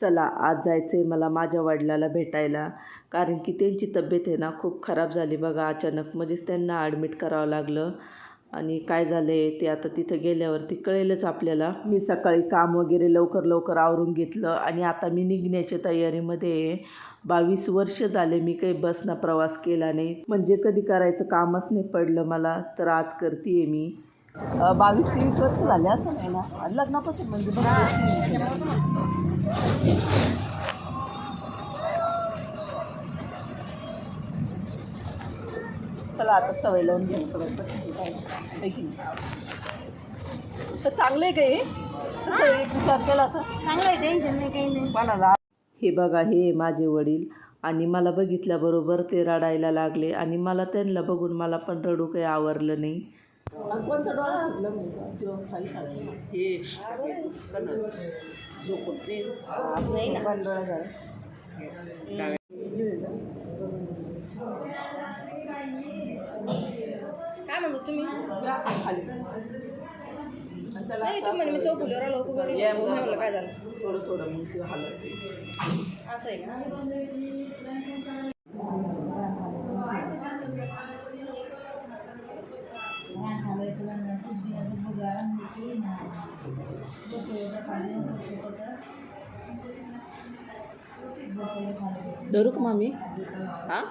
चला आज जायचं आहे मला माझ्या वडिलाला भेटायला, कारण की त्यांची तब्येत आहे ना खूप खराब झाली बघा. अचानक मध्येच त्यांना ॲडमिट करावं लागलं आणि काय झालं आहे ते आता तिथं गेल्यावरती कळेलच आपल्याला. मी सकाळी काम वगैरे लवकर आवरून घेतलं आणि आता मी निघण्याच्या तयारीमध्ये. 22 वर्ष झाले मी काही बसनं प्रवास केला नाही, म्हणजे कधी करायचं कामच नाही पडलं मला, तर आज करते आहे मी. 22-23 वर्ष झाले असं नाही ना लग्नापासून, म्हणजे चला आता सवय लावून घ्यायला तर चांगलं आहे काही तसं एक विचार केला तर चांगलं आहे, टेन्शन नाही, काही नाही मला. हे बघा हे माझे वडील, आणि मला बघितल्याबरोबर ते रडायला लागले आणि मला त्यांना बघून मला पण रडू काही आवरलं नाही. कोणतं डोळा सुटलं हे नाही ना. डोळा झाला. काय म्हणतो तुम्ही? खाली नाही तुम्ही मी चौकुलीवर आलो म्हणलं काय झालं थोडं मग ते हलवते असं आहे का? धरू का मामी? हां